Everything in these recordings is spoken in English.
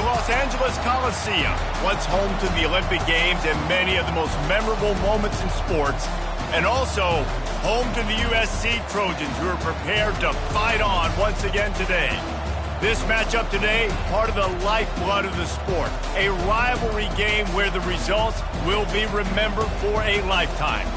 Los Angeles Coliseum, once home to the Olympic Games and many of the most memorable moments in sports, and also home to the USC Trojans, who are prepared to fight on once again today. This matchup today, part of the lifeblood of the sport, a rivalry game where the results will be remembered for a lifetime.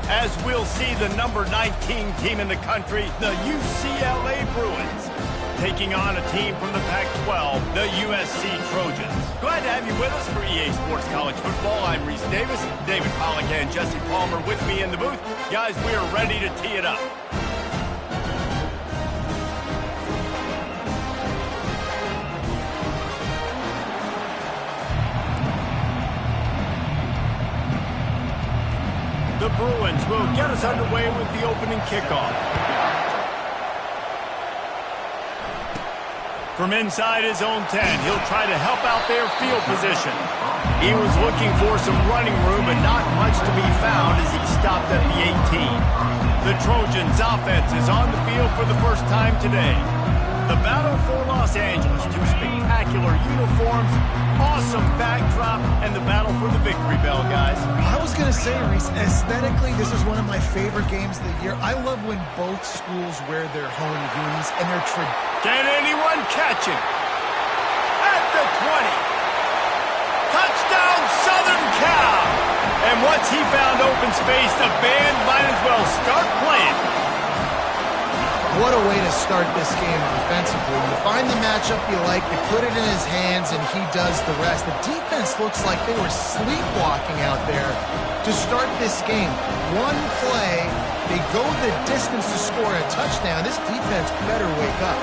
As we'll see the number 19 team in the country, the UCLA Bruins, taking on a team from the Pac-12, the USC Trojans. Glad to have you with us for EA Sports College Football. I'm Reese Davis, David Pollack and Jesse Palmer with me in the booth. Guys, we are ready to tee it up. The Bruins will get us underway with the opening kickoff. From inside his own 10, he'll try to help out their field position. He was looking for some running room, but not much to be found as he stopped at the 18. The Trojans' offense is on the field for the first time today. The battle for Los Angeles, two spectacular uniforms, awesome backdrop, and the battle for the victory bell, guys. I was going to say, Reese, aesthetically, this is one of my favorite games of the year. I love when both schools wear their home unis and their Can anyone catch him? At the 20. Touchdown, Southern Cal! And once he found open space, the band might as well start playing. What a way to start this game offensively. You find the matchup you like, you put it in his hands, and he does the rest. The defense looks like they were sleepwalking out there to start this game. One play, they go the distance to score a touchdown. This defense better wake up.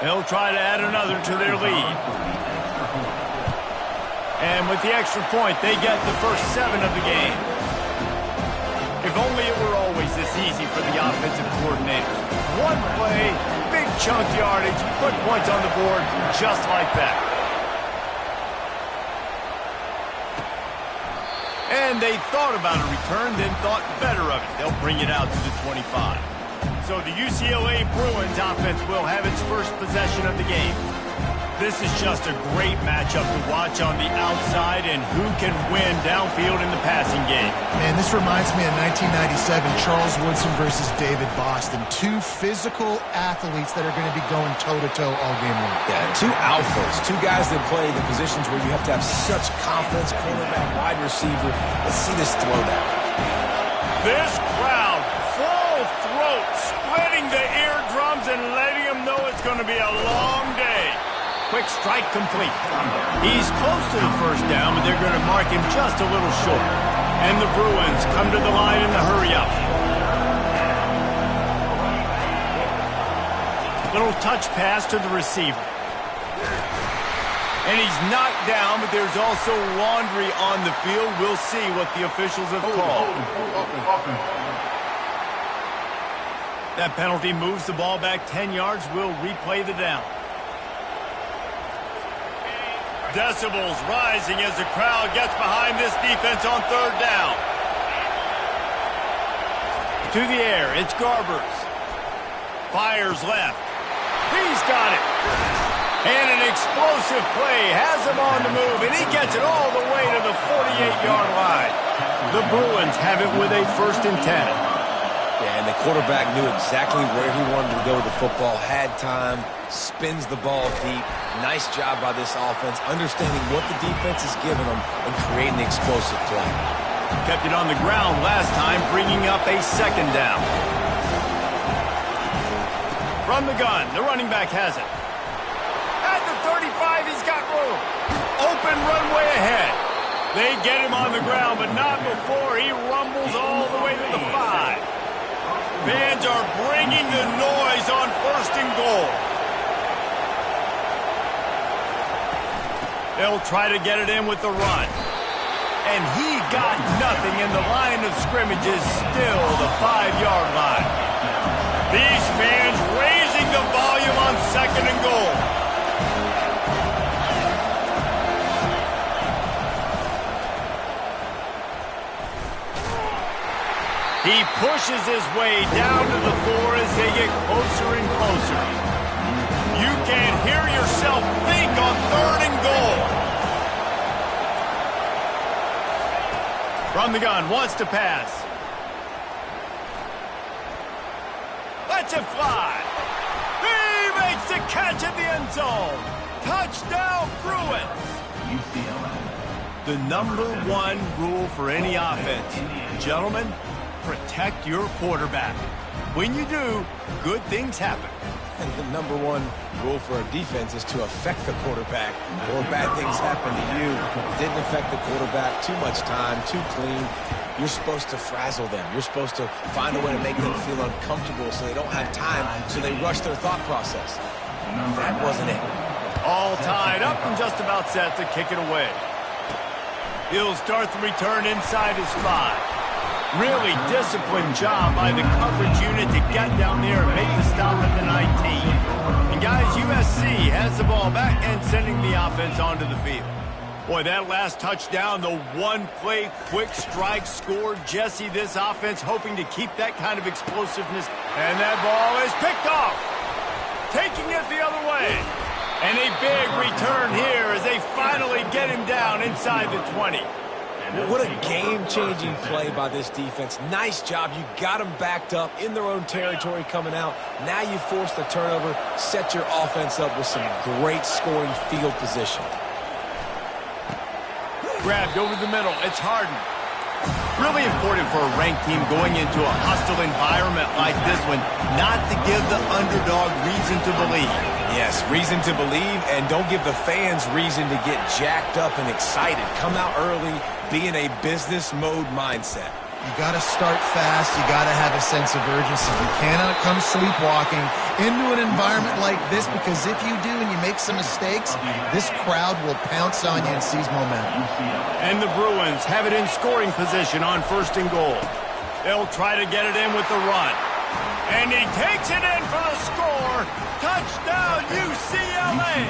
They'll try to add another to their lead. And with the extra point, they get the first 7 of the game. If only it were always this easy for the offensive coordinators. One play, big chunk yardage, put points on the board just like that. And they thought about a return, then thought better of it. They'll bring it out to the 25. So the UCLA Bruins offense will have its first possession of the game. This is just a great matchup to watch on the outside, and who can win downfield in the passing game. Man, this reminds me of 1997, Charles Woodson versus David Boston. Two physical athletes that are going to be going toe-to-toe all game long. Yeah, two alphas, two guys that play the positions where you have to have such confidence, cornerback, wide receiver. Let's see this throwdown. This crowd, full throat, splitting the eardrums and letting them know it's going to be a long day. Quick strike complete. He's close to the first down, but they're going to mark him just a little short. And the Bruins come to the line in the hurry-up. Little touch pass to the receiver. And he's knocked down, but there's also laundry on the field. We'll see what the officials have called. That penalty moves the ball back 10 yards. We'll replay the down. Decibels rising as the crowd gets behind this defense on third down. To the air, it's Garbers. Fires left. He's got it. And an explosive play has him on the move, and he gets it all the way to the 48-yard line. The Bruins have it with a 1st and 10. Yeah, and the quarterback knew exactly where he wanted to go with the football, had time, spins the ball deep. Nice job by this offense, understanding what the defense is giving them and creating the explosive play. Kept it on the ground last time, bringing up a 2nd down. From the gun, the running back has it. At the 35, he's got room. Open runway ahead. They get him on the ground, but not before he rumbles all the way to the 5. Fans are bringing the noise on 1st and goal. They'll try to get it in with the run. And he got nothing, and the line of scrimmage is still the 5-yard line. These fans raising the volume on 2nd and goal. He pushes his way down to the floor as they get closer and closer. You can hear yourself think on 3rd and goal. From the gun, wants to pass. Lets it fly. He makes the catch at the end zone. Touchdown, Bruins. The #1 rule for any offense, gentlemen, protect your quarterback. When you do, good things happen. And the #1 rule for a defense is to affect the quarterback, or bad things happen to you. Didn't affect the quarterback, too much time, too clean. You're supposed to frazzle them. You're supposed to find a way to make them feel uncomfortable so they don't have time, so they rush their thought process. That wasn't it. All tied up and just about set to kick it away. He'll start the return inside his 5. Really disciplined job by the coverage unit to get down there and make the stop at the 19. And guys, USC has the ball back and sending the offense onto the field. Boy, that last touchdown, the one-play quick strike score. Jesse, this offense hoping to keep that kind of explosiveness. And that ball is picked off. Taking it the other way. And a big return here as they finally get him down inside the 20. What a game-changing play by this defense. Nice job. You got them backed up in their own territory coming out. Now you force the turnover, set your offense up with some great scoring field position. Grabbed over the middle. It's Harden. Really important for a ranked team going into a hostile environment like this one, not to give the underdog reason to believe. Yes, reason to believe, and don't give the fans reason to get jacked up and excited. Come out early, be in a business mode mindset. You got to start fast. You got to have a sense of urgency. You cannot come sleepwalking into an environment like this, because if you do and you make some mistakes, this crowd will pounce on you and seize momentum. And the Bruins have it in scoring position on 1st and goal. They'll try to get it in with the run. And he takes it in for the score. Touchdown, UCLA.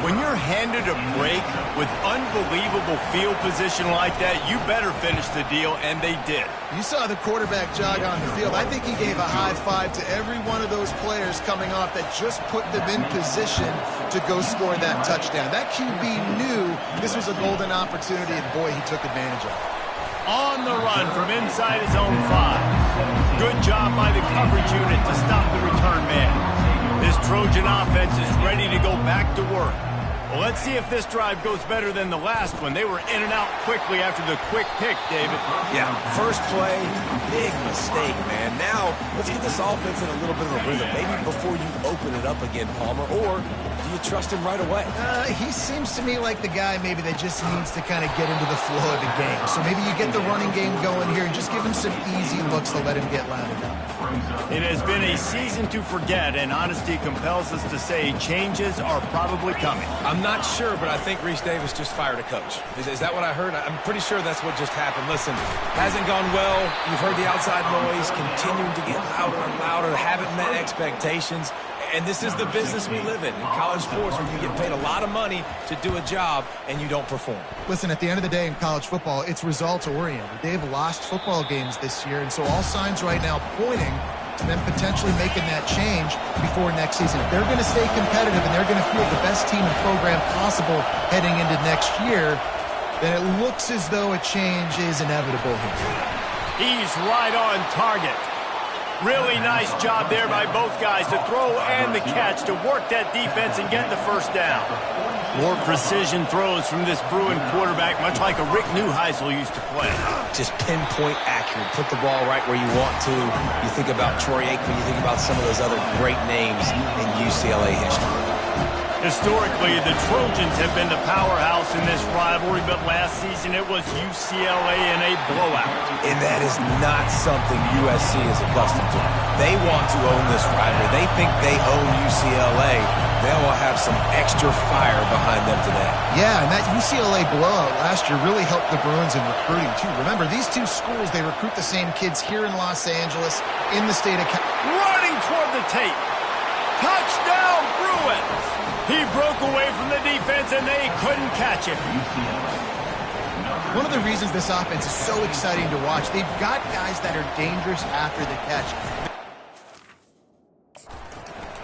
When you're handed a break with unbelievable field position like that, you better finish the deal, and they did. You saw the quarterback jog on the field. I think he gave a high five to every one of those players coming off that just put them in position to go score that touchdown. That QB knew this was a golden opportunity, and boy, he took advantage of it. On the run from inside his own 5. Good job by the coverage unit to stop the return man. This Trojan offense is ready to go back to work. Well, let's see if this drive goes better than the last one. They were in and out quickly after the quick pick, David. Yeah, first play, big mistake, man. Now, let's get this offense in a little bit of a rhythm. Maybe before you open it up again, Palmer, or do you trust him right away? He seems to me like the guy maybe that just needs to kind of get into the flow of the game. So maybe you get the running game going here and just give him some easy looks to let him get loaded up. It has been a season to forget, and honesty compels us to say changes are probably coming. I'm not sure, but I think Reese Davis just fired a coach. Is that what I heard? I'm pretty sure that's what just happened. Listen, hasn't gone well. You've heard the outside noise, continuing to get louder and louder, haven't met expectations. And this is the business we live in college sports, where you get paid a lot of money to do a job and you don't perform. Listen, at the end of the day in college football, it's results-oriented. They've lost football games this year, and so all signs right now pointing to them potentially making that change before next season. If they're going to stay competitive and they're going to field the best team and program possible heading into next year, then it looks as though a change is inevitable here. He's right on target. Really nice job there by both guys to throw and the catch to work that defense and get the first down. More precision throws from this Bruin quarterback, much like a Rick Neuheisel used to play. Just pinpoint accurate. Put the ball right where you want to. You think about Troy Aikman, you think about some of those other great names in UCLA history. Historically, the Trojans have been the powerhouse in this rivalry, but last season it was UCLA in a blowout. And that is not something USC is accustomed to. They want to own this rivalry. They think they own UCLA. They will have some extra fire behind them today. Yeah, and that UCLA blowout last year really helped the Bruins in recruiting, too. Remember, these two schools, they recruit the same kids here in Los Angeles, in the state of California. Running toward the tape. Touchdown, Bruins! He broke away from the defense, and they couldn't catch him. One of the reasons this offense is so exciting to watch, they've got guys that are dangerous after the catch.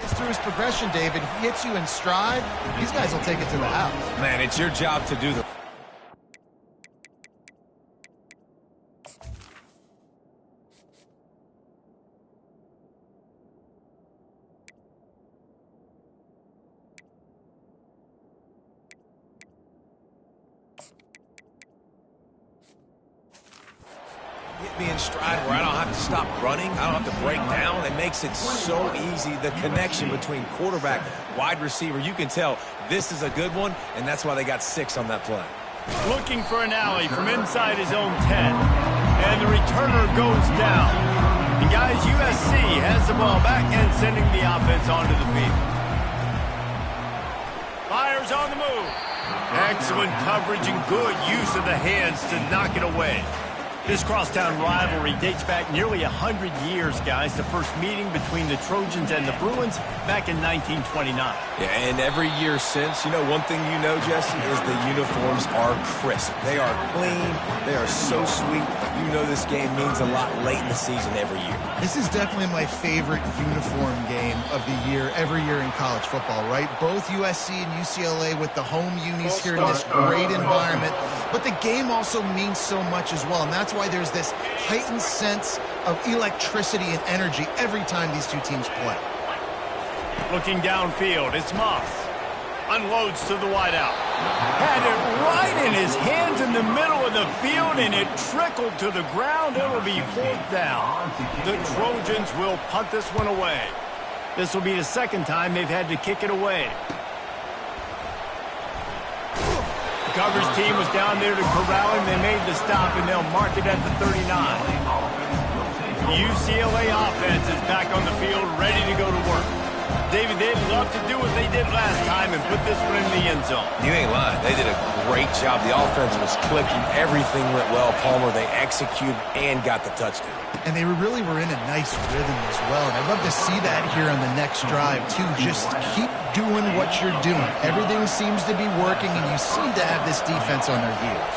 It's through his progression, David. He hits you in stride. These guys will take it to the house. Man, it's your job to do the... Get me in stride where I don't have to stop running. I don't have to break down. It makes it so easy. The connection between quarterback, wide receiver, you can tell this is a good one, and that's why they got 6 on that play. Looking for an alley from inside his own 10. And the returner goes down. And guys, USC has the ball back and sending the offense onto the field. Fires on the move. Excellent coverage and good use of the hands to knock it away. This crosstown rivalry dates back nearly 100 years, guys. The first meeting between the Trojans and the Bruins back in 1929. Yeah, and every year since, you know, one thing you know, Jesse, is the uniforms are crisp. They are clean. They are so sweet. You know this game means a lot late in the season every year. This is definitely my favorite uniform game of the year, every year in college football, right? Both USC and UCLA with the home unis here in this great environment. But the game also means so much as well, and that's why there's this heightened sense of electricity and energy every time these two teams play. Looking downfield, it's Moss. Unloads to the wideout. Had it right in his hands in the middle of the field, and it trickled to the ground. It'll be 4th down. The Trojans will punt this one away. This will be the second time they've had to kick it away. The coverage team was down there to corral him. They made the stop, and they'll mark it at the 39. UCLA offense is back on the field, ready to go to work. David, they'd love to do what they did last time and put this one in the end zone. You ain't lying. They did a great job. The offense was clicking. Everything went well. Palmer, they executed and got the touchdown. And they really were in a nice rhythm as well. And I'd love to see that here on the next drive, too. Just keep doing what you're doing. Everything seems to be working, and you seem to have this defense on their heels.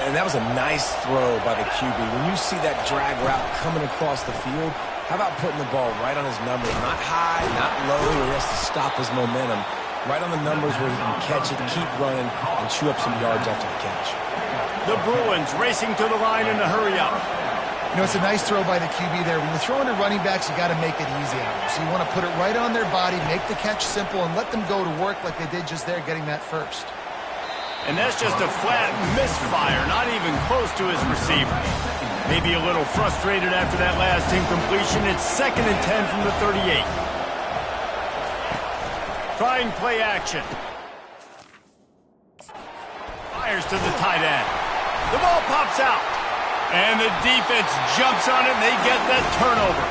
And that was a nice throw by the QB. When you see that drag route coming across the field, how about putting the ball right on his numbers? Not high, not low, where he has to stop his momentum. Right on the numbers where he can catch it, keep running, and chew up some yards after the catch. The Bruins racing to the line in a hurry-up. You know, it's a nice throw by the QB there. When you're throwing to running backs, you got to make it easy on them. So you want to put it right on their body, make the catch simple, and let them go to work like they did just there, getting that first. And that's just a flat misfire, not even close to his receiver. Maybe a little frustrated after that last incompletion. It's 2nd and 10 from the 38. Trying play action. Fires to the tight end. The ball pops out. And the defense jumps on it, and they get that turnover.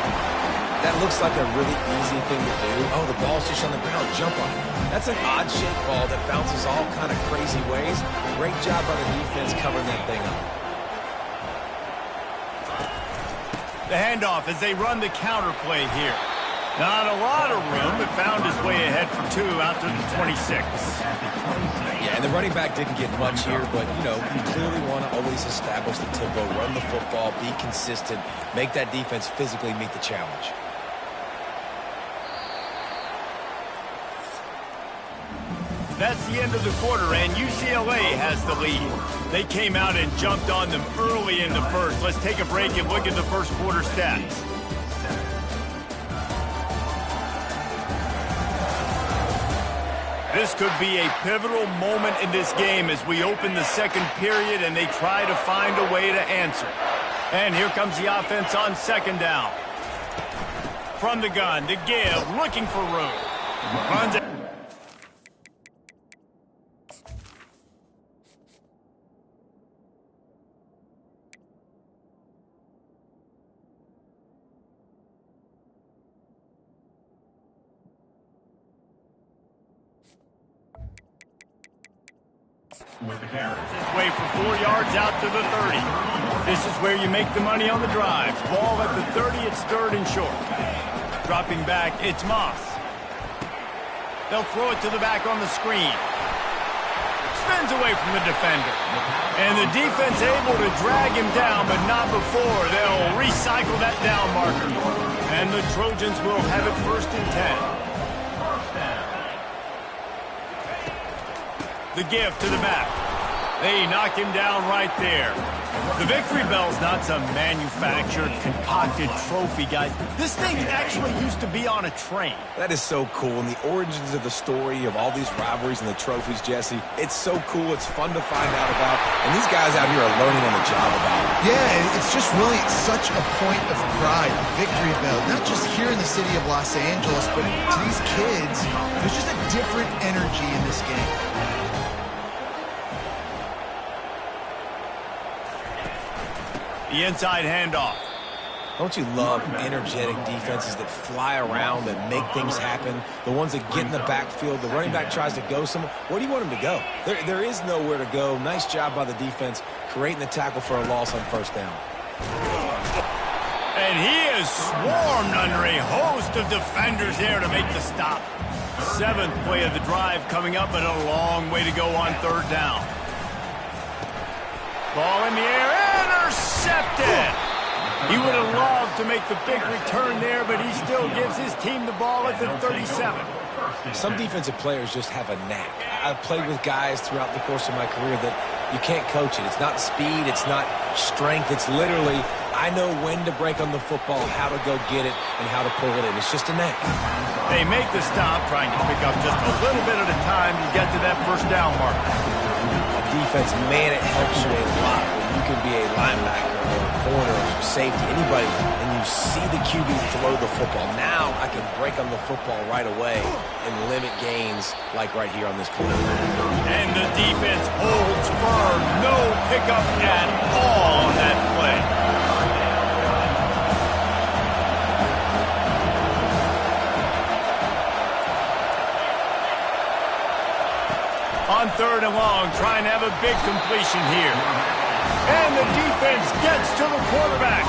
That looks like a really easy thing to do. Oh, the ball's just on the ground. Jump on it. That's an odd-shaped ball that bounces all kind of crazy ways. Great job by the defense covering that thing up. The handoff as they run the counter play here. Not a lot of room, but found his way ahead for 2 out to the 26. Yeah, and the running back didn't get much here, but, you know, you clearly want to always establish the tempo, run the football, be consistent, make that defense physically meet the challenge. That's the end of the quarter, and UCLA has the lead. They came out and jumped on them early in the first. Let's take a break and look at the first quarter stats. This could be a pivotal moment in this game as we open the second period and they try to find a way to answer. And here comes the offense on 2nd down. From the gun, to give, looking for room. Runs it. This way for 4 yards out to the 30. This is where you make the money on the drives. Ball at the 30, it's 3rd and short. Dropping back, it's Moss. They'll throw it to the back on the screen. spins away from the defender. And the defense able to drag him down, but not before. They'll recycle that down marker. And the Trojans will have it 1st and 10. The give to the back. They knock him down right there. The victory bell's not some manufactured, concocted trophy, guys. This thing actually used to be on a train. That is so cool, and the origins of the story of all these rivalries and the trophies, Jesse, it's so cool. It's fun to find out about, and these guys out here are learning on the job about it. Yeah, it's just really such a point of pride, victory bell, not just here in the city of Los Angeles, but to these kids, there's just a different energy in this game. The inside handoff. Don't you love energetic defenses that fly around, that make things happen? The ones that get in the backfield, the running back tries to go somewhere. Where do you want him to go? There is nowhere to go. Nice job by the defense, creating the tackle for a loss on 1st down. And he is swarmed under a host of defenders there to make the stop. 7th play of the drive coming up, and a long way to go on 3rd down. Ball in the air, intercepted! He would have loved to make the big return there, but he still gives his team the ball at the 37. Some defensive players just have a knack. I've played with guys throughout the course of my career that you can't coach it. It's not speed, it's not strength, it's literally, I know when to break on the football, how to go get it, and how to pull it in. It's just a knack. They make the stop, trying to pick up just a little bit at a time to get to that 1st down mark. Defense, man, it helps you a lot when you can be a linebacker or a corner or safety, anybody, and you see the QB throw the football. Now I can break on the football right away and limit gains like right here on this play. And the defense holds firm. No pickup at all on that play. On 3rd and long, trying to have a big completion here. And the defense gets to the quarterback.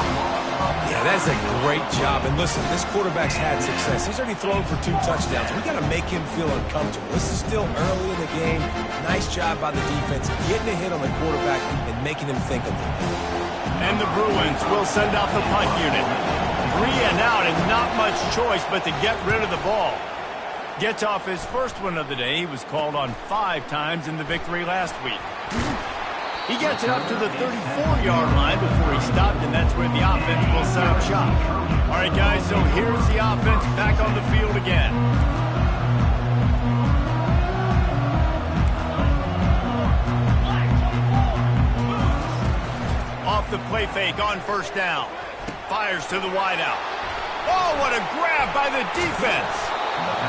Yeah, that's a great job. And listen, this quarterback's had success. He's already thrown for 2 touchdowns. We got to make him feel uncomfortable. This is still early in the game. Nice job by the defense, getting a hit on the quarterback and making him think a little bit. And the Bruins will send out the punt unit. 3 and out, and not much choice but to get rid of the ball. Gets off his 1st one of the day. He was called on 5 times in the victory last week. He gets it up to the 34-yard line before he stopped, and that's where the offense will set up shop. All right, guys, so here's the offense back on the field again. Off the play fake on 1st down. Fires to the wideout. Oh, what a grab by the defense!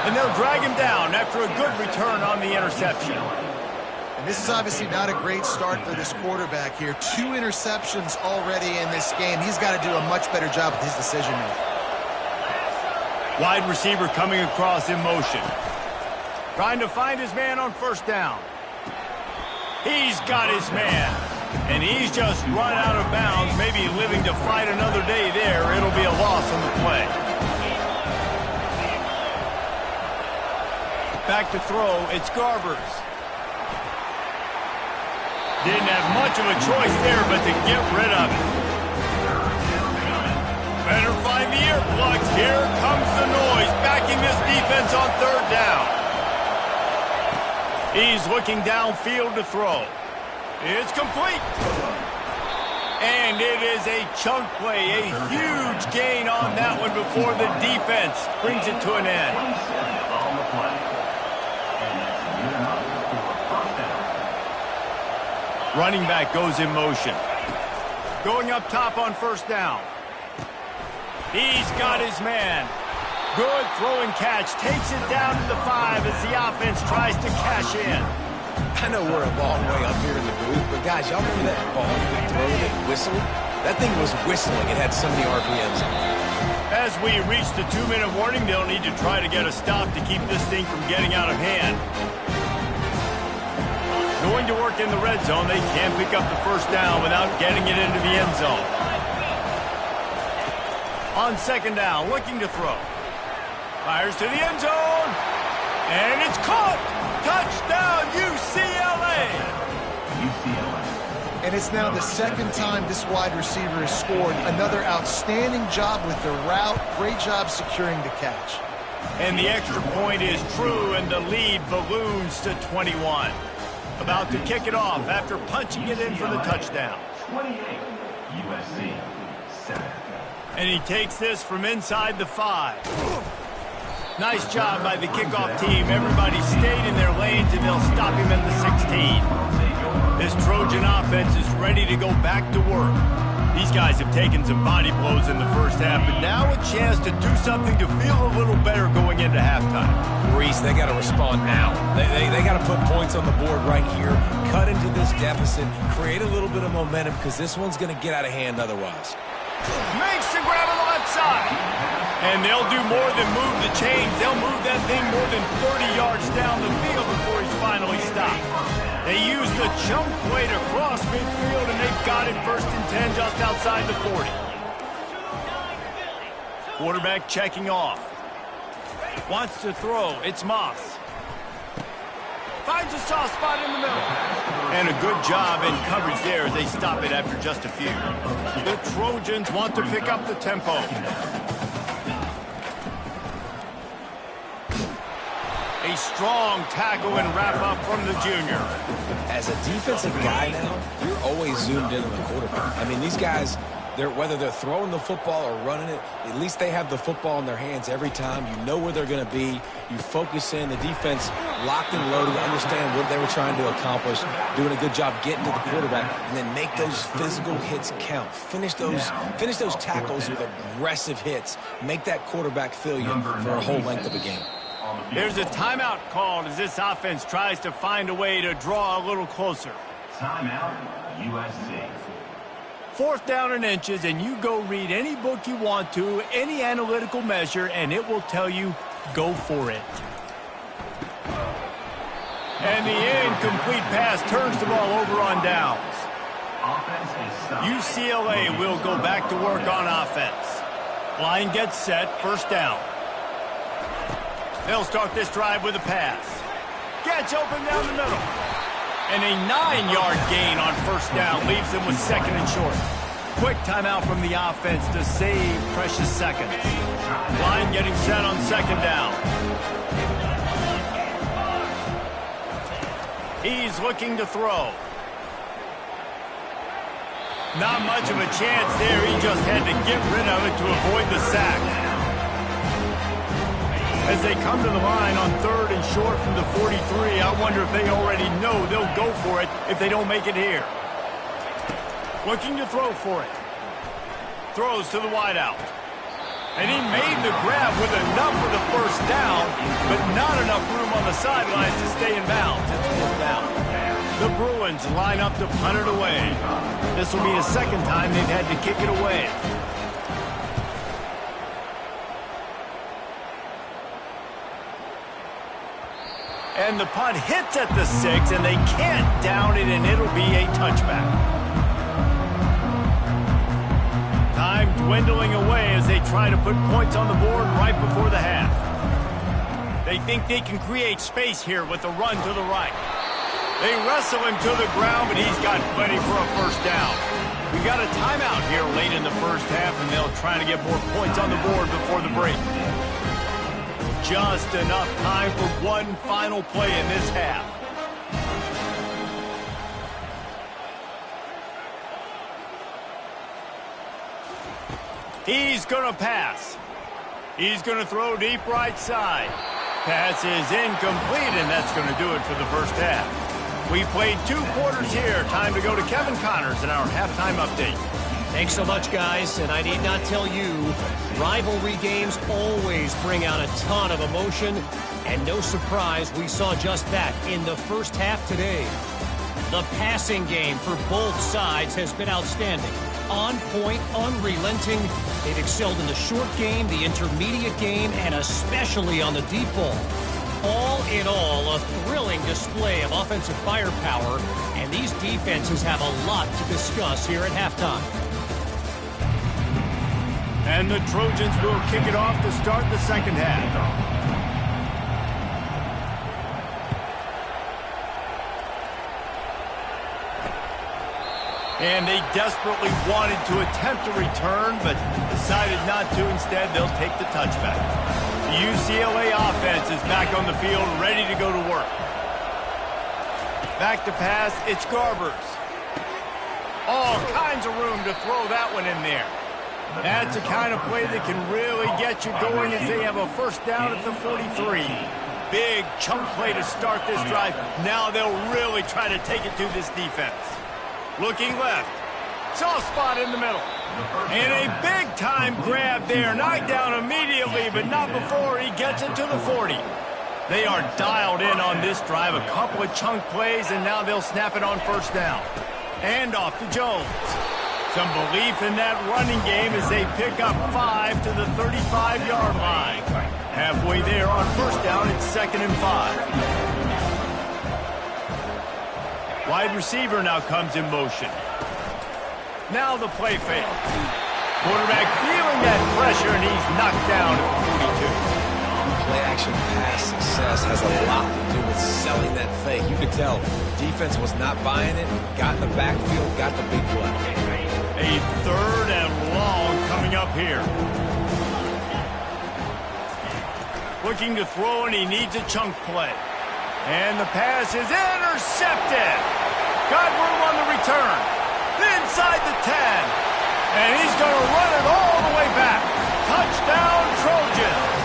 And they'll drag him down after a good return on the interception. And this is obviously not a great start for this quarterback here. 2 interceptions already in this game. He's got to do a much better job with his decision-making. Wide receiver coming across in motion. Trying to find his man on 1st down. He's got his man. And he's just run out of bounds, maybe living to fight another day there. It'll be a loss on the play. Back to throw, it's Garbers. Didn't have much of a choice there, but to get rid of it. Better find the earplugs. Here comes the noise, backing this defense on 3rd down. He's looking downfield to throw. It's complete. And it is a chunk play, a huge gain on that one before the defense brings it to an end. Running back goes in motion. Going up top on 1st down. He's got his man. Good throw and catch. Takes it down to the 5 as the offense tries to cash in. I know we're a long way up here in the booth, but guys, y'all remember that ball that throw that whistled? That thing was whistling. It had so many RPMs on it. As we reach the 2-minute warning, they'll need to try to get a stop to keep this thing from getting out of hand. Going to work in the red zone. They can't pick up the 1st down without getting it into the end zone. On 2nd down, looking to throw. Fires to the end zone. And it's caught. Touchdown, UCLA! And it's now the second time this wide receiver has scored. Another outstanding job with the route. Great job securing the catch. And the extra point is true, and the lead balloons to 21. About to kick it off after punching it in for the touchdown. 28, USC, 7. And he takes this from inside the 5. Nice job by the kickoff team. Everybody stayed in their lanes, and they'll stop him at the 16. This Trojan offense is ready to go back to work. These guys have taken some body blows in the first half, but now a chance to do something to feel a little better going into halftime. Reese, they got to respond now. They got to put points on the board right here, cut into this deficit, create a little bit of momentum, because this one's going to get out of hand otherwise. Makes the grab on the left side. And they'll do more than move the chains. They'll move that thing more than 30 yards down the field before he's finally stopped. They use the chunk play to cross midfield, and they've got it 1st and 10 just outside the 40. Quarterback checking off. Wants to throw. It's Moss. Finds a soft spot in the middle. And a good job in coverage there as they stop it after just a few. The Trojans want to pick up the tempo. A strong tackle and wrap-up from the junior. As a defensive guy now, you're always zoomed in on the quarterback. I mean, these guys, whether they're throwing the football or running it, at least they have the football in their hands every time. You know where they're going to be. You focus in. The defense locked and loaded, understand what they were trying to accomplish, doing a good job getting to the quarterback, and then make those physical hits count. Finish those tackles with aggressive hits. Make that quarterback feel you for a whole length of a game. There's a timeout called as this offense tries to find a way to draw a little closer. Timeout, USC. 4th down and inches, and you go read any book you want to, any analytical measure, and it will tell you, go for it. And the incomplete pass turns the ball over on downs. UCLA will go back to work on offense. Line gets set, 1st down. They'll start this drive with a pass. Gets open down the middle. And a 9-yard gain on 1st down leaves them with 2nd and short. Quick timeout from the offense to save precious seconds. Line getting set on 2nd down. He's looking to throw. Not much of a chance there. He just had to get rid of it to avoid the sack. As they come to the line on 3rd and short from the 43, I wonder if they already know they'll go for it if they don't make it here. Looking to throw for it. Throws to the wideout. And he made the grab with enough for the 1st down, but not enough room on the sidelines to stay in bounds. It's 4th down. The Bruins line up to punt it away. This will be the 2nd time they've had to kick it away. And the punt hits at the 6, and they can't down it, and it'll be a touchback. Time dwindling away as they try to put points on the board right before the half. They think they can create space here with the run to the right. They wrestle him to the ground, but he's got plenty for a 1st down. We got a timeout here late in the first half, and they'll try to get more points on the board before the break. Just enough time for one final play in this half. He's going to pass. He's going to throw deep right side. Pass is incomplete, and that's going to do it for the first half. We played 2 quarters here. Time to go to Kevin Connors in our halftime update. Thanks so much, guys, and I need not tell you, rivalry games always bring out a ton of emotion, and no surprise, we saw just that in the first half today. The passing game for both sides has been outstanding. On point, unrelenting. They've excelled in the short game, the intermediate game, and especially on the deep ball. All in all, a thrilling display of offensive firepower, and these defenses have a lot to discuss here at halftime. And the Trojans will kick it off to start the second half. And they desperately wanted to attempt a return, but decided not to. Instead, they'll take the touchback. The UCLA offense is back on the field, ready to go to work. Back to pass, it's Garbers. All kinds of room to throw that one in there. That's the kind of play that can really get you going as they have a first down at the 43. Big chunk play to start this drive. Now they'll really try to take it to this defense. Looking left. Soft spot in the middle. And a big-time grab there. Knocked down immediately, but not before he gets it to the 40. They are dialed in on this drive. A couple of chunk plays, and now they'll snap it on first down. And off to Jones. Some belief in that running game as they pick up 5 to the 35-yard line. Halfway there on first down, it's 2nd and 5. Wide receiver now comes in motion. Now the play fake. Quarterback feeling that pressure, and he's knocked down at the 42. Play-action pass success has a lot to do with selling that fake. You could tell defense was not buying it, got in the backfield, got the big play. A 3rd and long coming up here. Looking to throw, and he needs a chunk play. And the pass is intercepted. Got room on the return. Inside the 10. And he's going to run it all the way back. Touchdown, Trojans.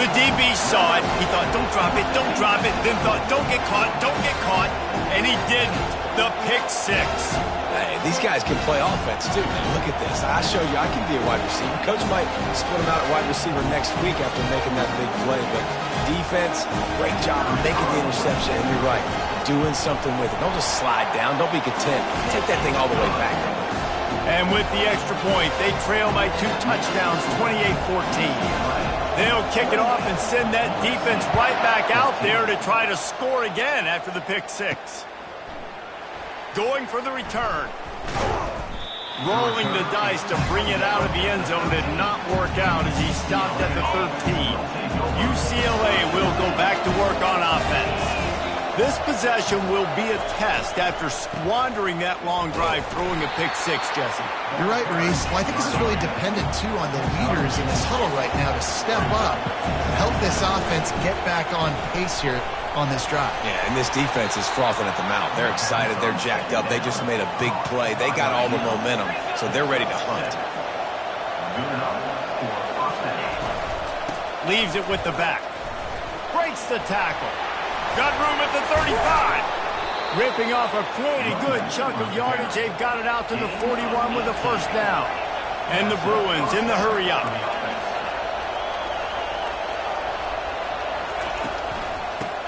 The DB saw it. He thought, don't drop it, don't drop it. Then thought, don't get caught, don't get caught. And he didn't. The pick 6. Hey, these guys can play offense too, man. Look at this. I show you I can be a wide receiver. Coach might split him out at wide receiver next week after making that big play. But defense, great job of making the interception. And you're right, doing something with it. Don't just slide down. Don't be content. Take that thing all the way back. And with the extra point, they trail by 2 touchdowns, 28-14. They'll kick it off and send that defense right back out there to try to score again after the pick 6. Going for the return. Rolling the dice to bring it out of the end zone did not work out as he stopped at the 13. UCLA will go back to work on offense. This possession will be a test after squandering that long drive throwing a pick 6, Jesse. You're right, Reese. Well, I think this is really dependent, too, on the leaders in this huddle right now to step up and help this offense get back on pace here on this drive. Yeah, and this defense is frothing at the mouth. They're excited. They're jacked up. They just made a big play. They got all the momentum, so they're ready to hunt. Leaves it with the back. Breaks the tackle. Got room at the 35. Ripping off a pretty good chunk of yardage. They've got it out to the 41 with a first down. And the Bruins in the hurry-up.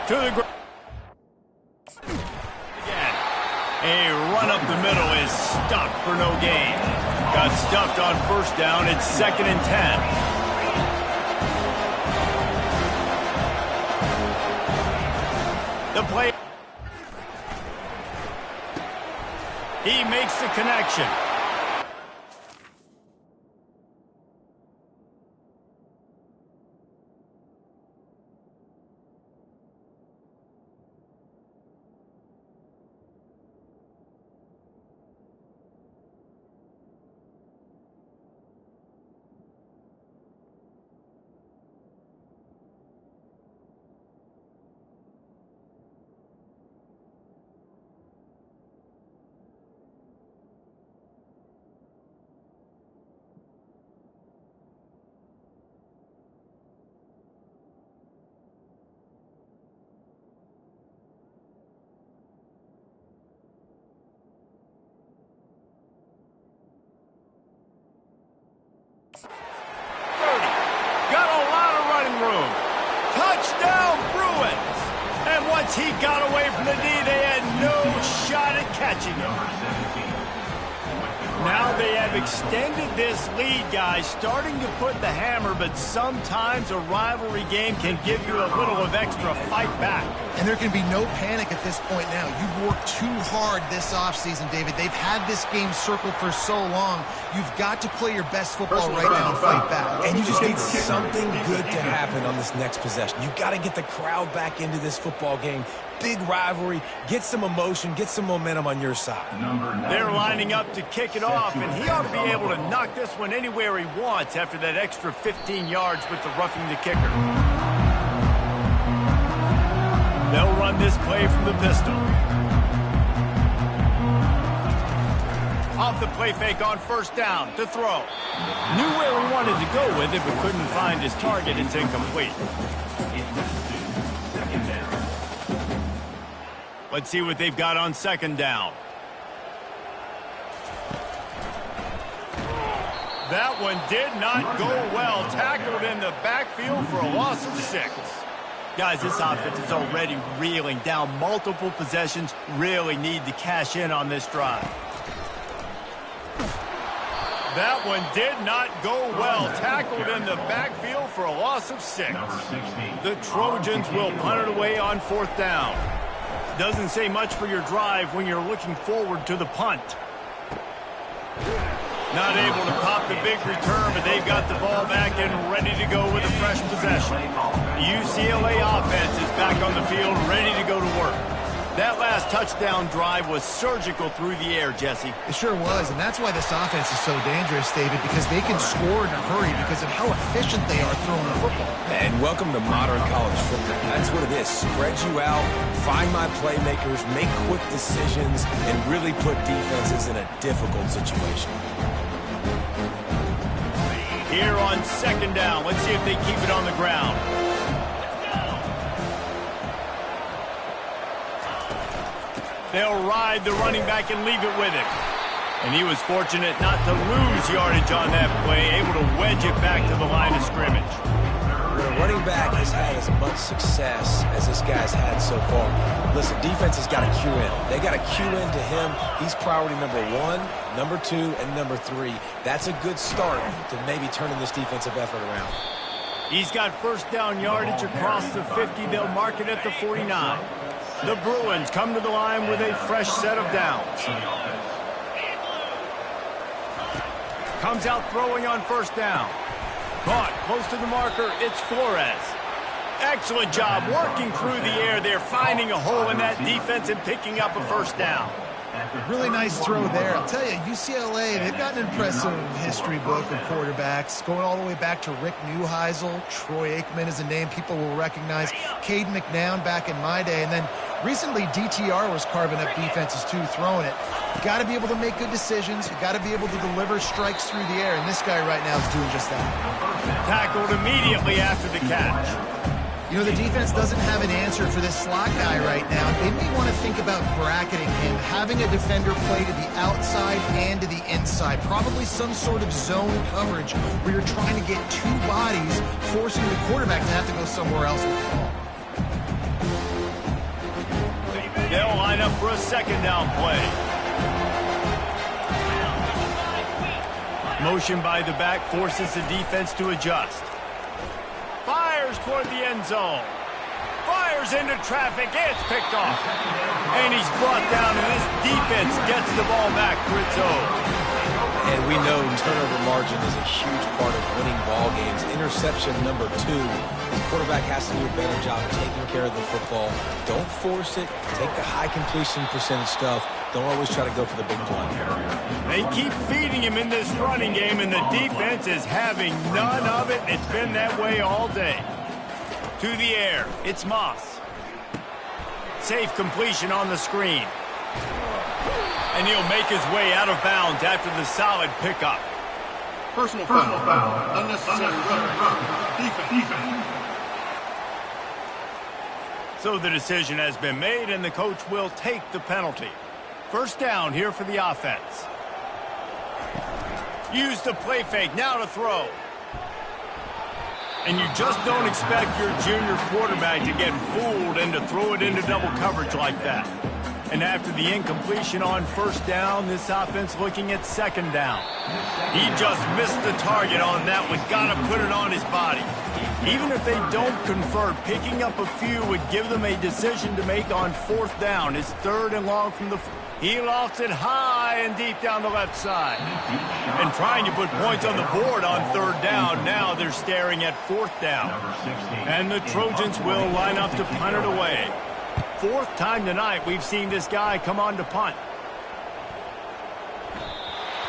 To the ground. Again. A run up the middle is stuffed for no gain. Got stuffed on first down. It's 2nd and 10. The play. He makes the connection. Got a lot of running room. Touchdown, Bruins. And once he got away from the D, they had no shot at catching him. Now they have extended this lead, guys, starting to put the hammer, but sometimes a rivalry game can give you a little of extra fight back. And there can be no panic at this point now. You've worked too hard this offseason, David. They've had this game circled for so long. You've got to play your best football right now and fight back. And you just need something good to happen on this next possession. You got to get the crowd back into this football game. Big rivalry. Get some emotion. Get some momentum on your side. They're lining up to kick it off, and he ought to be able to knock this one anywhere he wants after that extra 15 yards with the roughing the kicker. They'll run this play from the pistol. Off the play fake on first down to throw. Knew where he wanted to go with it, but couldn't find his target. It's incomplete. Let's see what they've got on second down. That one did not go well. Tackled in the backfield for a loss of 6. Guys, this offense is already reeling down multiple possessions. Really need to cash in on this drive. That one did not go well. Tackled in the backfield for a loss of 6. The Trojans will punt it away on fourth down. Doesn't say much for your drive when you're looking forward to the punt. Not able to pop the big return, but they've got the ball back and ready to go with a fresh possession. The UCLA offense is back on the field, ready to go to work. That last touchdown drive was surgical through the air, Jesse. It sure was, and that's why this offense is so dangerous, David, because they can score in a hurry because of how efficient they are throwing the football. And welcome to modern college football. That's what it is. Spread you out, find my playmakers, make quick decisions, and really put defenses in a difficult situation. Here on second down, let's see if they keep it on the ground. They'll ride the running back and leave it with him. And he was fortunate not to lose yardage on that play, able to wedge it back to the line of scrimmage. When a running back has had as much success as this guy's had so far, listen, defense has got to cue in. They got to cue in to him. He's priority number 1, number 2, and number 3. That's a good start to maybe turning this defensive effort around. He's got first down yardage across the 50. They'll mark it at the 49. The Bruins come to the line with a fresh set of downs. Comes out throwing on first down. Caught close to the marker. It's Flores. Excellent job working through the air there, finding a hole in that defense and picking up a first down. Really nice throw there. I'll tell you, UCLA, they've got an impressive history book of quarterbacks, going all the way back to Rick Neuheisel. Troy Aikman is a name people will recognize. Cade McNown back in my day. And then recently, DTR was carving up defenses too, throwing it. You got to be able to make good decisions. You got to be able to deliver strikes through the air. And this guy right now is doing just that. Tackled immediately after the catch. You know, the defense doesn't have an answer for this slot guy right now. They may want to think about bracketing him, having a defender play to the outside and to the inside. Probably some sort of zone coverage where you're trying to get 2 bodies, forcing the quarterback to have to go somewhere else with the ball. They'll line up for a second down play. Motion by the back forces the defense to adjust. Fires toward the end zone. Fires into traffic. It's picked off. And he's brought down, and this defense gets the ball back for its own. And we know turnover margin is a huge part of winning ball games. Interception number 2. The quarterback has to do a better job taking care of the football. Don't force it. Take the high completion percentage stuff. Don't always try to go for the big play. They keep feeding him in this running game, and the defense is having none of it. It's been that way all day. To the air, it's Moss. Safe completion on the screen. And he'll make his way out of bounds after the solid pickup. Personal foul. Unnecessary run. Defense. So the decision has been made, and the coach will take the penalty. First down here for the offense. Use the play fake, now to throw. And you just don't expect your junior quarterback to get fooled and to throw it into double coverage like that. And after the incompletion on first down, this offense looking at second down. He just missed the target on that one. Got to put it on his body. Even if they don't convert, picking up a few would give them a decision to make on fourth down. It's 3rd and long from the... He lofts it high and deep down the left side. And trying to put points on the board on 3rd down. Now they're staring at 4th down. And the Trojans will line up to punt it away. 4th time tonight we've seen this guy come on to punt.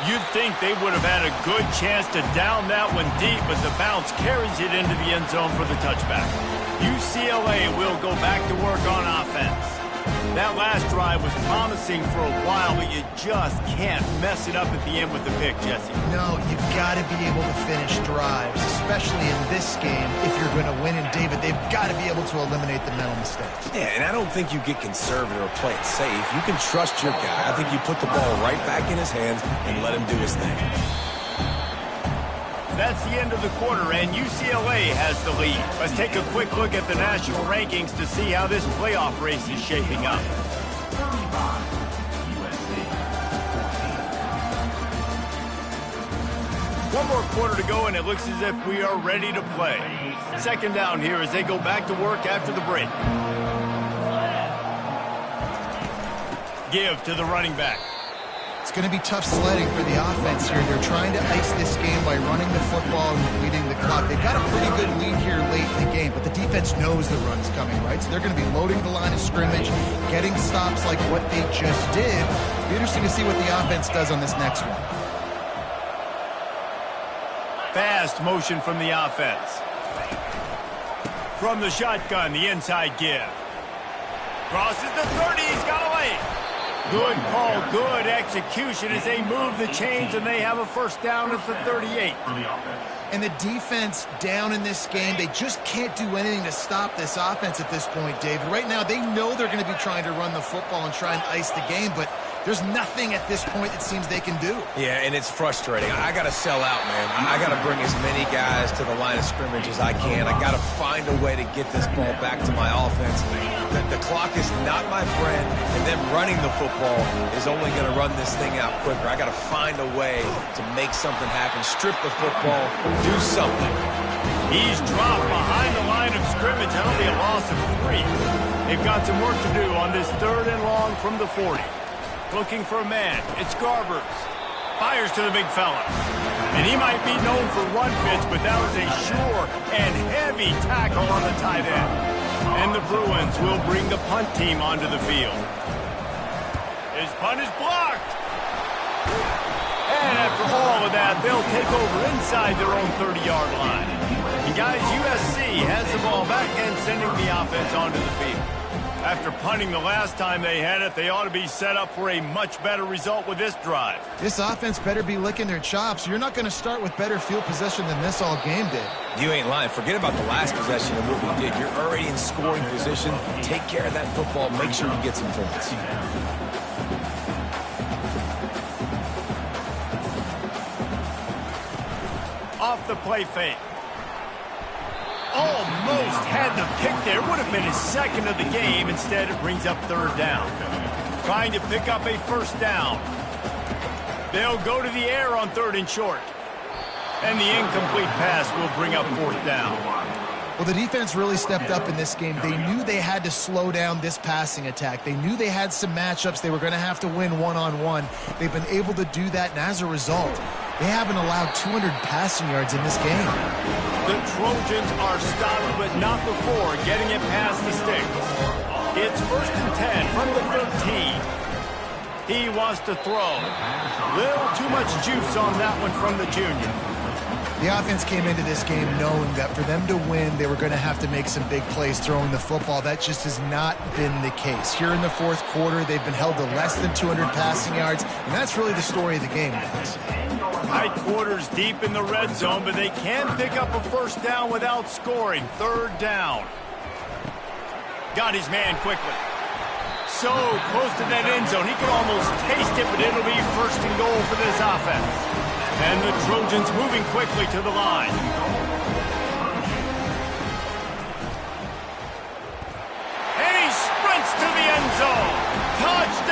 You'd think they would have had a good chance to down that one deep, but the bounce carries it into the end zone for the touchback. UCLA will go back to work on offense. That last drive was promising for a while, but you just can't mess it up at the end with the pick, Jesse. No, you've got to be able to finish drives, especially in this game. If you're going to win, and David, they've got to be able to eliminate the mental mistakes. Yeah, and I don't think you get conservative or play it safe. You can trust your guy. I think you put the ball right back in his hands and let him do his thing. That's the end of the quarter, and UCLA has the lead. Let's take a quick look at the national rankings to see how this playoff race is shaping up. One more quarter to go, and it looks as if we are ready to play. Second down here as they go back to work after the break. Give to the running back. It's going to be tough sledding for the offense here. They're trying to ice this game by running the football and leading the clock. They've got a pretty good lead here late in the game, but the defense knows the run's coming, right? So they're going to be loading the line of scrimmage, getting stops like what they just did. It'll be interesting to see what the offense does on this next one. Fast motion from the offense. From the shotgun, the inside give. Crosses the 30, he's got away. Good call, good execution as they move the chains and they have a first down at the 38. And the defense down in this game, they just can't do anything to stop this offense at this point, David. Right now, they know they're going to be trying to run the football and try and ice the game, but there's nothing at this point it seems they can do. Yeah, and it's frustrating. I got to sell out, man. I got to bring as many guys to the line of scrimmage as I can. I got to find a way to get this ball back to my offense. The clock is not my friend, and them running the football is only going to run this thing out quicker. I got to find a way to make something happen, strip the football, do something. He's dropped behind the line of scrimmage. That'll be a loss of 3. They've got some work to do on this 3rd and long from the 40. Looking for a man. It's Garbers. Fires to the big fella. And he might be known for run fits, but that was a sure and heavy tackle on the tight end. And the Bruins will bring the punt team onto the field. His punt is blocked. And after all of that, they'll take over inside their own 30-yard line. And guys, USC has the ball back and sending the offense onto the field. After punting the last time they had it, they ought to be set up for a much better result with this drive. This offense better be licking their chops. You're not going to start with better field possession than this all game did. You ain't lying. Forget about the last possession and what we did. You're already in scoring position. Take care of that football. Make sure you get some points. Off the play fake. Almost had the pick there. Would have been his second of the game. Instead, it brings up 3rd down. Trying to pick up a first down. They'll go to the air on 3rd and short. And the incomplete pass will bring up 4th down. Well, the defense really stepped up in this game. They knew they had to slow down this passing attack. They knew they had some matchups they were going to have to win one-on-one. They've been able to do that, and as a result, they haven't allowed 200 passing yards in this game. The Trojans are stopped, but not before getting it past the sticks. It's 1st and 10 from the 13. He wants to throw. Little too much juice on that one from the junior. The offense came into this game knowing that for them to win, they were going to have to make some big plays throwing the football. That just has not been the case. Here in the 4th quarter, they've been held to less than 200 passing yards, and that's really the story of the game, guys. High quarters deep in the red zone, but they can pick up a first down without scoring. 3rd down. Got his man quickly. So close to that end zone. He could almost taste it, but it'll be 1st and goal for this offense. And the Trojans moving quickly to the line. And he sprints to the end zone. Touchdown!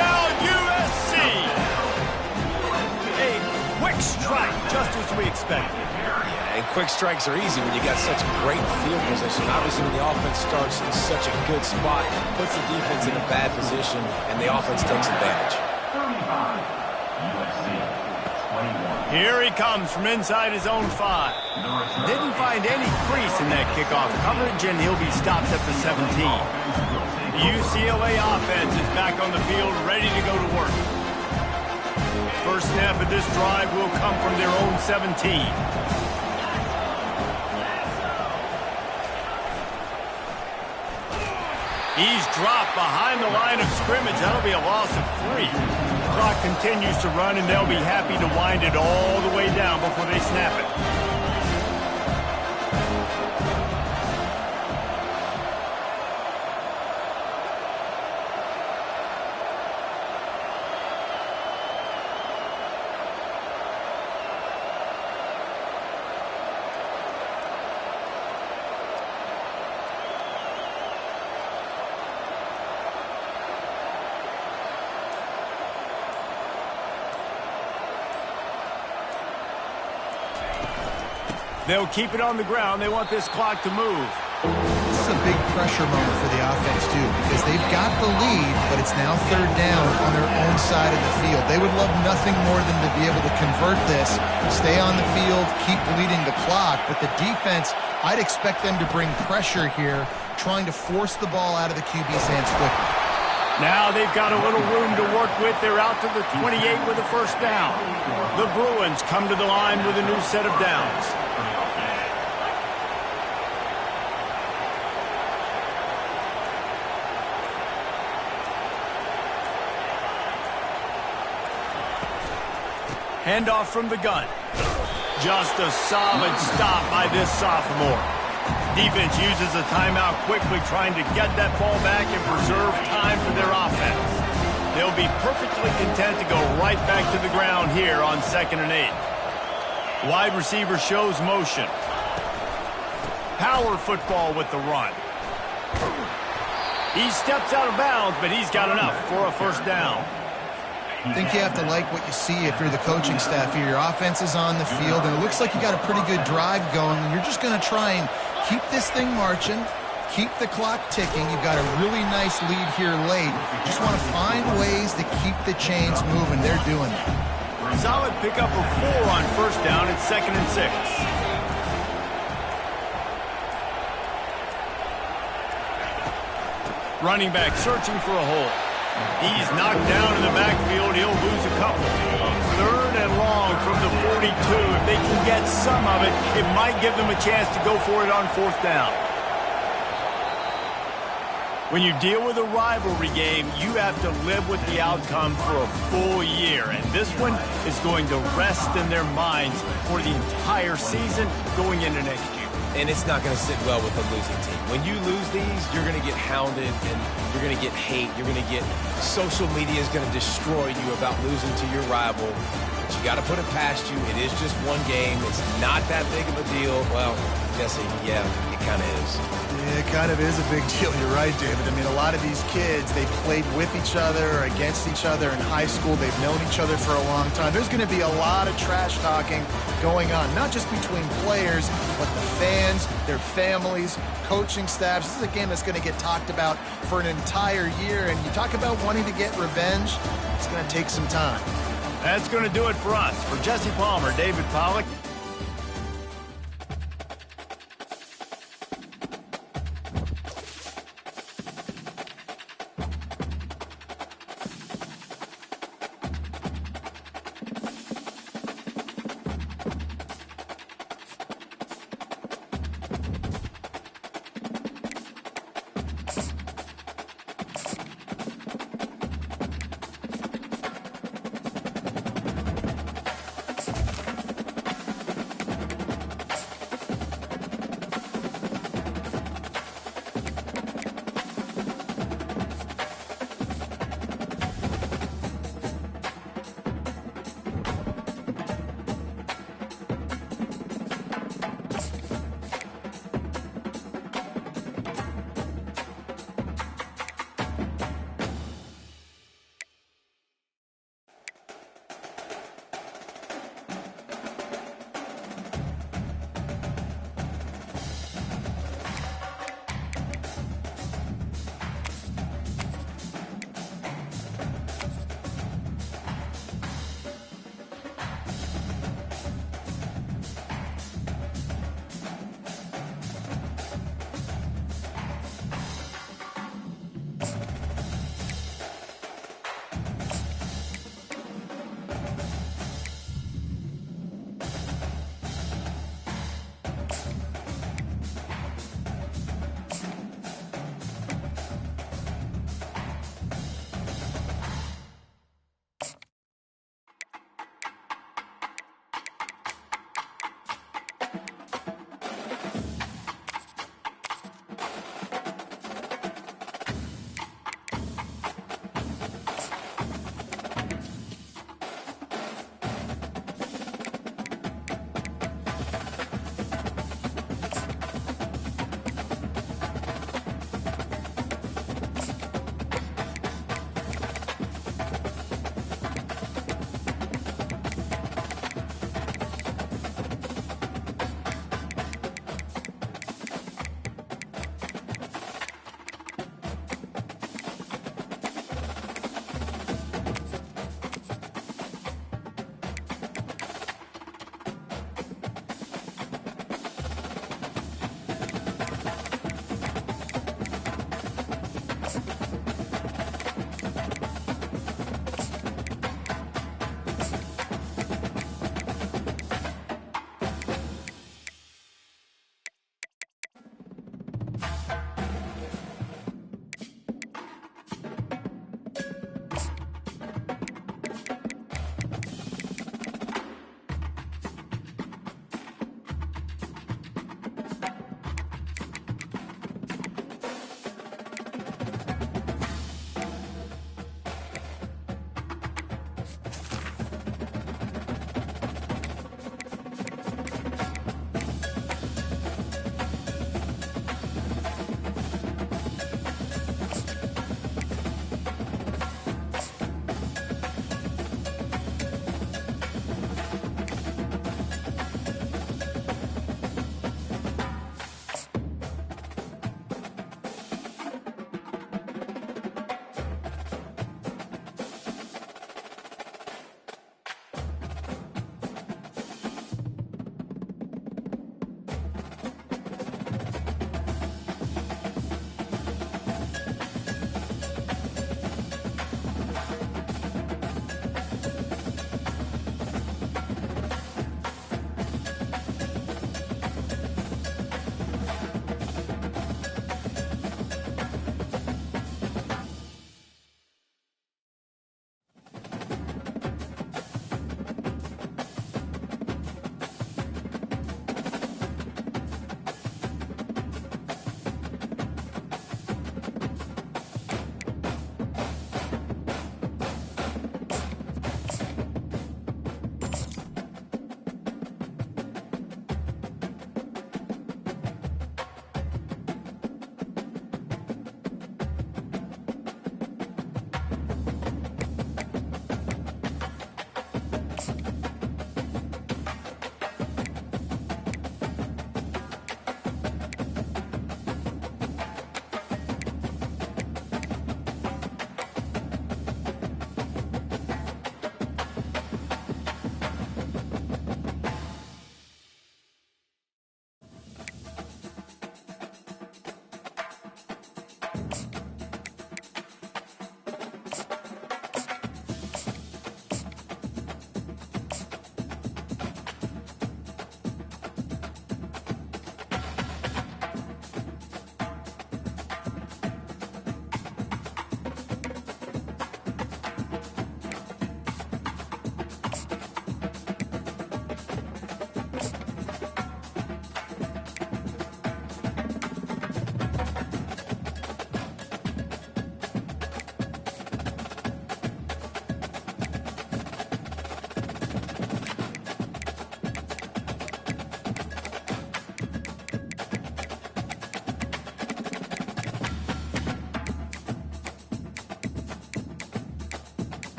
strike, just as we expected. Yeah, and quick strikes are easy when you got such great field position. Obviously, when the offense starts in such a good spot, puts the defense in a bad position, and the offense takes advantage. 35, USC 21. Here he comes from inside his own 5. Didn't find any crease in that kickoff coverage, and he'll be stopped at the 17. The UCLA offense is back on the field, ready to go to work. First snap of this drive will come from their own 17. He's dropped behind the line of scrimmage. That'll be a loss of 3. Clock continues to run, and they'll be happy to wind it all the way down before they snap it. They'll keep it on the ground. They want this clock to move. This is a big pressure moment for the offense, too, because they've got the lead, but it's now third down on their own side of the field. They would love nothing more than to be able to convert this, stay on the field, keep bleeding the clock, but the defense, I'd expect them to bring pressure here, trying to force the ball out of the QB's hands quickly. Now they've got a little room to work with. They're out to the 28 with a first down. The Bruins come to the line with a new set of downs. Handoff from the gun. Just a solid stop by this sophomore. Defense uses a timeout quickly, trying to get that ball back and preserve time for their offense. They'll be perfectly content to go right back to the ground here on 2nd and 8. Wide receiver shows motion. Power football with the run. He steps out of bounds, but he's got enough for a first down. I think you have to like what you see if you're the coaching staff here. Your offense is on the field, and it looks like you got a pretty good drive going. And you're just going to try and keep this thing marching, keep the clock ticking. You've got a really nice lead here late. Just want to find ways to keep the chains moving. They're doing it. Solid pickup of 4 on first down at 2nd and 6. Running back searching for a hole. He's knocked down in the backfield. He'll lose a couple. 3rd and long from the 42. If they can get some of it, it might give them a chance to go for it on 4th down. When you deal with a rivalry game, you have to live with the outcome for a full year. And this one is going to rest in their minds for the entire season going into next year. And it's not going to sit well with the losing team. When you lose these, you're going to get hounded, and you're going to get hate. You're going to get social media is going to destroy you about losing to your rival. But you got to put it past you. It is just one game. It's not that big of a deal. Well, Jesse, yeah, it kind of is. Yeah, it kind of is a big deal. You're right, David. I mean, a lot of these kids, they played with each other or against each other in high school. They've known each other for a long time. There's going to be a lot of trash talking going on, not just between players, but the fans, their families, coaching staffs. This is a game that's going to get talked about for an entire year. And you talk about wanting to get revenge, it's going to take some time. That's going to do it for us. For Jesse Palmer, David Pollack,